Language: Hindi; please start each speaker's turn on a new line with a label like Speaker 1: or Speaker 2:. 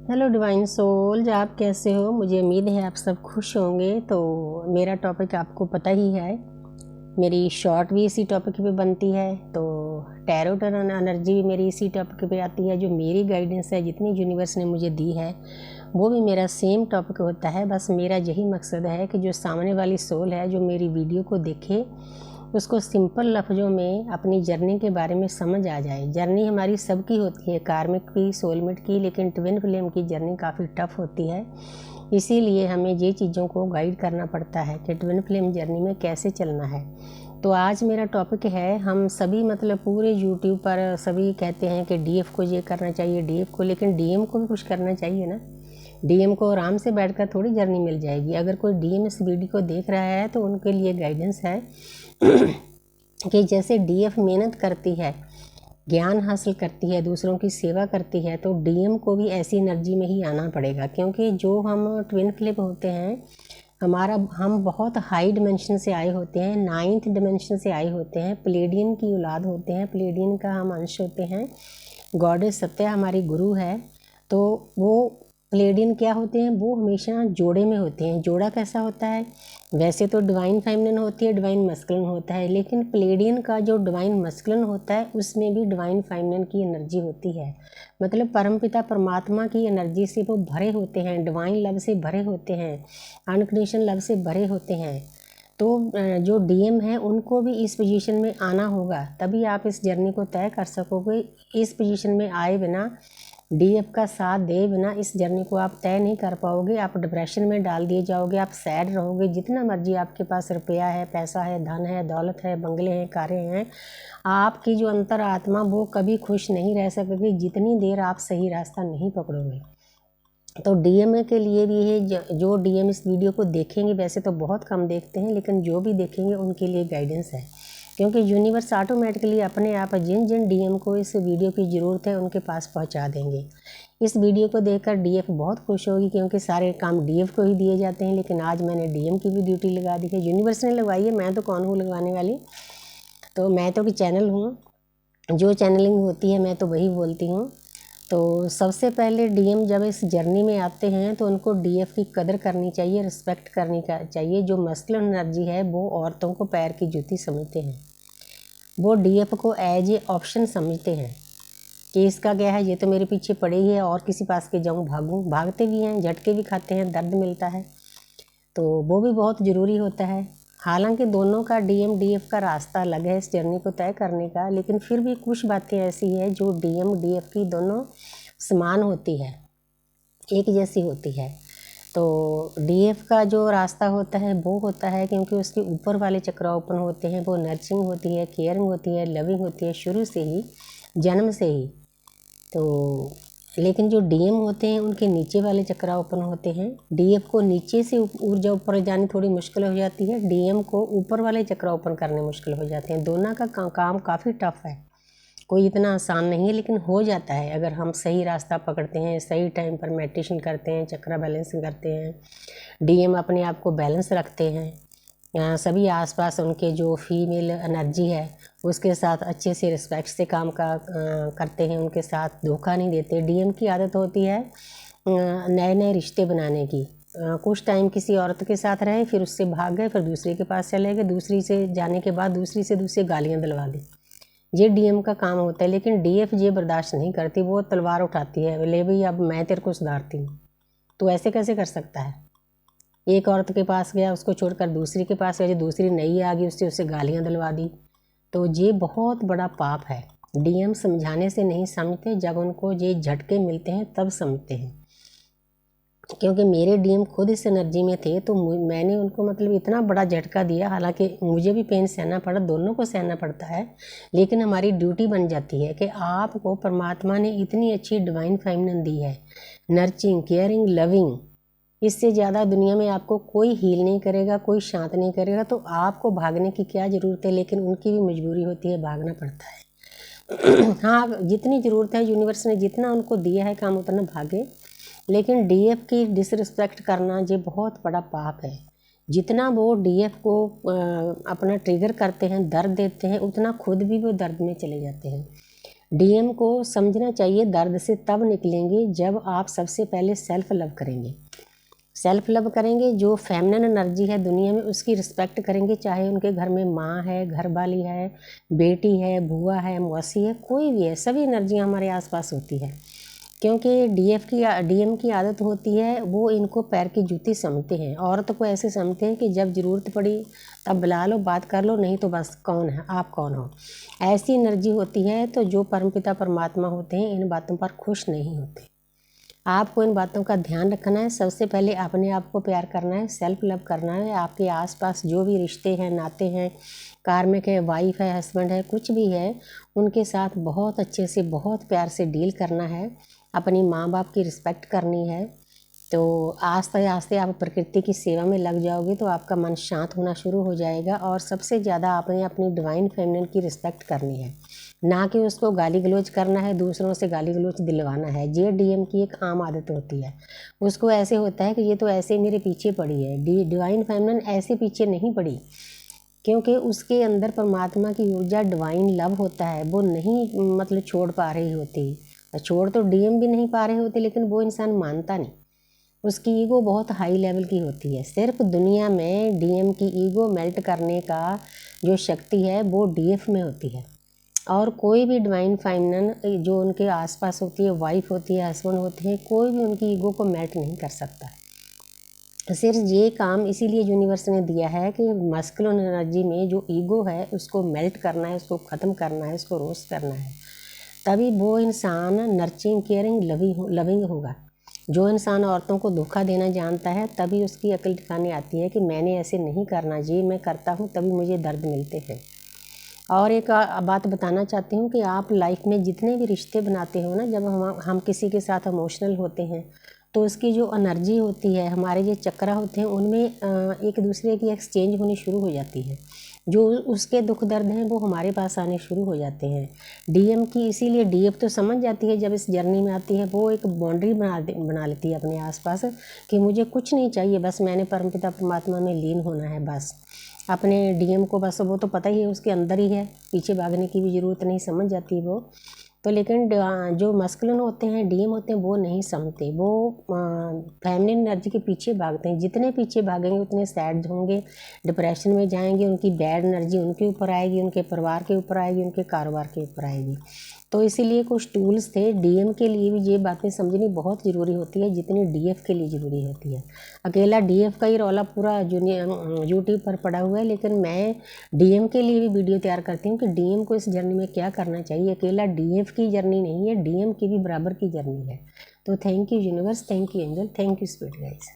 Speaker 1: हेलो डिवाइन सोल्स, आप कैसे हो? मुझे उम्मीद है आप सब खुश होंगे। तो मेरा टॉपिक आपको पता ही है, मेरी शॉर्ट भी इसी टॉपिक पे बनती है। तो टैरोट एनर्जी भी मेरी इसी टॉपिक पे आती है। जो मेरी गाइडेंस है, जितनी यूनिवर्स ने मुझे दी है, वो भी मेरा सेम टॉपिक होता है। बस मेरा यही मकसद है कि जो सामने वाली सोल है, जो मेरी वीडियो को देखे, उसको सिंपल लफ्ज़ों में अपनी जर्नी के बारे में समझ आ जाए। जर्नी हमारी सबकी होती है, कार्मिक की, सोलमेट की, लेकिन ट्विन फ्लेम की जर्नी काफ़ी टफ होती है। इसीलिए हमें ये चीज़ों को गाइड करना पड़ता है कि ट्विन फ्लेम जर्नी में कैसे चलना है। तो आज मेरा टॉपिक है, हम सभी मतलब पूरे यूट्यूब पर सभी कहते हैं कि डीएफ को ये करना चाहिए, डीएफ को, लेकिन डीएम को भी कुछ करना चाहिए ना। डीएम को आराम से बैठकर थोड़ी जर्नी मिल जाएगी। अगर कोई डीएम इस वीडियो को देख रहा है तो उनके लिए गाइडेंस है कि जैसे डीएफ मेहनत करती है, ज्ञान हासिल करती है, दूसरों की सेवा करती है, तो डीएम को भी ऐसी एनर्जी में ही आना पड़ेगा। क्योंकि जो हम ट्विन फ्लेम होते हैं, हम बहुत हाई डिमेंशन से आए होते हैं, 9th डिमेंशन से आए होते हैं, प्लेडियन की औलाद होते हैं, प्लेडियन का हम अंश होते हैं। गॉडेस सत्या हमारी गुरु है। तो वो प्लेडियन क्या होते हैं? वो हमेशा जोड़े में होते हैं। जोड़ा कैसा होता है? वैसे तो डिवाइन फेमिनिन होती है, डिवाइन मस्कुलिन होता है, लेकिन प्लेडियन का जो डिवाइन मस्कुलिन होता है, उसमें भी डिवाइन फेमिनिन की एनर्जी होती है। मतलब परमपिता परमात्मा की एनर्जी से वो भरे होते हैं, डिवाइन लव से भरे होते हैं, अनकंडीशनल लव से भरे होते हैं। तो जो डीएम है, उनको भी इस पोजीशन में आना होगा, तभी आप इस जर्नी को तय कर सकोगे। इस पोजीशन में आए बिना, डीएफ का साथ दे बिना इस जर्नी को आप तय नहीं कर पाओगे। आप डिप्रेशन में डाल दिए जाओगे, आप सैड रहोगे। जितना मर्जी आपके पास रुपया है, पैसा है, धन है, दौलत है, बंगले हैं, कारें हैं, आपकी जो अंतर आत्मा वो कभी खुश नहीं रह सकेगी जितनी देर आप सही रास्ता नहीं पकड़ोगे। तो डीएम के लिए भी ये, जो डीएम इस वीडियो को देखेंगे, वैसे तो बहुत कम देखते हैं, लेकिन जो भी देखेंगे उनके लिए गाइडेंस है। क्योंकि यूनिवर्स ऑटोमेटिकली अपने आप जिन जिन डीएम को इस वीडियो की ज़रूरत है उनके पास पहुंचा देंगे। इस वीडियो को देखकर डीएफ बहुत खुश होगी, क्योंकि सारे काम डीएफ को ही दिए जाते हैं। लेकिन आज मैंने डीएम की भी ड्यूटी लगा दी है, यूनिवर्स ने लगवाई है, मैं तो कौन हूँ लगवाने वाली। तो मैं तो कि चैनल हूँ, जो चैनलिंग होती है मैं तो वही बोलती हूँ। तो सबसे पहले डीएम जब इस जर्नी में आते हैं तो उनको डीएफ की कदर करनी चाहिए, रिस्पेक्ट करनी चाहिए। जो मस्कुलिन एनर्जी है, वो औरतों को पैर की जूती समझते हैं। वो डीएफ को एज ए ऑप्शन समझते हैं कि इसका क्या है, ये तो मेरे पीछे पड़े ही है, और किसी पास के जाऊँ भागूँ। भागते भी हैं, झटके भी खाते हैं, दर्द मिलता है, तो वो भी बहुत ज़रूरी होता है। हालांकि दोनों का डीएम डीएफ का रास्ता अलग है इस जर्नी को तय करने का, लेकिन फिर भी कुछ बातें ऐसी है जो डीएम डीएफ की दोनों समान होती है, एक जैसी होती है। तो डीएफ का जो रास्ता होता है वो होता है, क्योंकि उसके ऊपर वाले चक्र ओपन होते हैं, वो नर्चिंग होती है, केयरिंग होती है, लविंग होती है, शुरू से ही, जन्म से ही। तो लेकिन जो डीएम होते हैं उनके नीचे वाले चक्र ओपन होते हैं। डीएफ को नीचे से ऊर्जा ऊपर जानी थोड़ी मुश्किल हो जाती है, डीएम को ऊपर वाले चक्र ओपन करने मुश्किल हो जाते हैं। दोनों का काम काफ़ी टफ है, कोई इतना आसान नहीं है, लेकिन हो जाता है अगर हम सही रास्ता पकड़ते हैं, सही टाइम पर मेडिटेशन करते हैं, चक्र बैलेंसिंग करते हैं, डीएम अपने आप को बैलेंस रखते हैं। सभी आसपास उनके जो फीमेल एनर्जी है उसके साथ अच्छे से रिस्पेक्ट से काम करते हैं, उनके साथ धोखा नहीं देते। डीएम की आदत होती है नए नए रिश्ते बनाने की। कुछ टाइम किसी औरत के साथ रहे, फिर उससे भाग गए, फिर दूसरे के पास चले गए, दूसरी से जाने के बाद दूसरी से दूसरी गालियाँ दिलवा दी। ये डीएम का काम होता है। लेकिन डीएफ ये बर्दाश्त नहीं करती, वो तलवार उठाती है, ले भाई अब मैं तेरे को सुधारती हूँ। तो ऐसे कैसे कर सकता है? एक औरत के पास गया, उसको छोड़कर दूसरी के पास गया, जो दूसरी नई आ गई उससे गालियाँ दिलवा दी। तो ये बहुत बड़ा पाप है। डीएम समझाने से नहीं समझते, जब उनको ये झटके मिलते हैं तब समझते हैं। क्योंकि मेरे डीएम खुद इस एनर्जी में थे, तो मैंने उनको मतलब इतना बड़ा झटका दिया। हालांकि मुझे भी पेन सहना पड़ा, दोनों को सहना पड़ता है, लेकिन हमारी ड्यूटी बन जाती है कि आपको परमात्मा ने इतनी अच्छी डिवाइन फेमिनिन दी है, नर्चिंग, केयरिंग, लविंग। इससे ज़्यादा दुनिया में आपको कोई हील नहीं करेगा, कोई शांत नहीं करेगा। तो आपको भागने की क्या ज़रूरत है? लेकिन उनकी भी मजबूरी होती है, भागना पड़ता है। हाँ, जितनी ज़रूरत है, यूनिवर्स ने जितना उनको दिया है काम, उतना भागे। लेकिन डीएफ की डिसरिस्पेक्ट करना ये बहुत बड़ा पाप है। जितना वो डीएफ को अपना ट्रिगर करते हैं, दर्द देते हैं, उतना खुद भी वो दर्द में चले जाते हैं। डीएम को समझना चाहिए दर्द से तब निकलेंगे जब आप सबसे पहले सेल्फ लव करेंगे। सेल्फ लव करेंगे, जो फेमिनिन एनर्जी है दुनिया में उसकी रिस्पेक्ट करेंगे, चाहे उनके घर में माँ है, घर वाली है, बेटी है, बुआ है, मौसी है, कोई भी है, सभी एनर्जियाँ हमारे आसपास होती है। क्योंकि डीएम की आदत होती है, वो इनको पैर की जूती समझते हैं। औरत को ऐसे समझते हैं कि जब ज़रूरत पड़ी तब बुला लो, बात कर लो, नहीं तो बस कौन है आप, कौन हो। ऐसी एनर्जी होती है। तो जो परमपिता परमात्मा होते हैं इन बातों पर खुश नहीं होते। आपको इन बातों का ध्यान रखना है। सबसे पहले अपने आप को प्यार करना है, सेल्फ लव करना है। आपके आसपास जो भी रिश्ते हैं, नाते हैं, कार्मिक है, वाइफ है, हस्बैंड है, कुछ भी है, उनके साथ बहुत अच्छे से, बहुत प्यार से डील करना है। अपनी माँ बाप की रिस्पेक्ट करनी है। तो आस्ते आस्ते आप प्रकृति की सेवा में लग जाओगे तो आपका मन शांत होना शुरू हो जाएगा। और सबसे ज़्यादा आपने अपनी डिवाइन फेमिनिन की रिस्पेक्ट करनी है, ना कि उसको गाली गलौज करना है, दूसरों से गाली गलौज दिलवाना है। ये डीएम की एक आम आदत होती है। उसको ऐसे होता है कि ये तो ऐसे मेरे पीछे पड़ी है। डिवाइन फेमिनिन ऐसे पीछे नहीं पड़ी, क्योंकि उसके अंदर परमात्मा की ऊर्जा डिवाइन लव होता है, वो नहीं मतलब छोड़ पा रही होती। छोड़ तो डीएम भी नहीं पा रहे होते, लेकिन वो इंसान मानता नहीं। उसकी ईगो बहुत हाई लेवल की होती है। सिर्फ दुनिया में डीएम की ईगो मेल्ट करने का जो शक्ति है वो डीएफ में होती है। और कोई भी डिवाइन फेमिनिन जो उनके आसपास होती है, वाइफ होती है, हस्बैंड होते हैं, कोई भी उनकी ईगो को मेल्ट नहीं कर सकता। सिर्फ ये काम इसीलिए यूनिवर्स ने दिया है कि मस्कुलिन एनर्जी में जो ईगो है उसको मेल्ट करना है, उसको ख़त्म करना है, उसको रोस्ट करना है। तभी वो इंसान नर्चरिंग, केयरिंग, लविंग होगा। जो इंसान औरतों को धोखा देना जानता है, तभी उसकी अकल ठिकाने आती है कि मैंने ऐसे नहीं करना, ये मैं करता हूँ तभी मुझे दर्द मिलते हैं। और एक बात बताना चाहती हूँ कि आप लाइफ में जितने भी रिश्ते बनाते हो ना, जब हम किसी के साथ इमोशनल होते हैं तो उसकी जो एनर्जी होती है, हमारे जो चक्र होते हैं, उनमें एक दूसरे की एक्सचेंज होनी शुरू हो जाती है। जो उसके दुख दर्द हैं वो हमारे पास आने शुरू हो जाते हैं। डीएम की इसीलिए डीएफ तो समझ जाती है, जब इस जर्नी में आती है वो एक बाउंड्री बना लेती है अपने आसपास कि मुझे कुछ नहीं चाहिए, बस मैंने परमपिता परमात्मा में लीन होना है। बस अपने डीएम को, बस वो तो पता ही है उसके अंदर ही है, पीछे भागने की भी ज़रूरत नहीं, समझ जाती है वो तो। लेकिन जो मस्कुलिन होते हैं, डीएम होते हैं, वो नहीं समझते। वो फेमिनिन एनर्जी के पीछे भागते हैं। जितने पीछे भागेंगे उतने सैड होंगे, डिप्रेशन में जाएंगे, उनकी बैड एनर्जी उनके ऊपर आएगी, उनके परिवार के ऊपर आएगी, उनके कारोबार के ऊपर आएगी। तो इसीलिए कुछ टूल्स थे। डीएम के लिए भी ये बातें समझनी बहुत ज़रूरी होती है जितनी डीएफ के लिए ज़रूरी होती है। अकेला डीएफ का ही रौला पूरा यूट्यूब पर पड़ा हुआ है, लेकिन मैं डीएम के लिए भी वीडियो तैयार करती हूँ कि डीएम को इस जर्नी में क्या करना चाहिए। अकेला डीएफ की जर्नी नहीं है, डीएम की भी बराबर की जर्नी है। तो thank you universe, thank you angel, thank you spirit guys.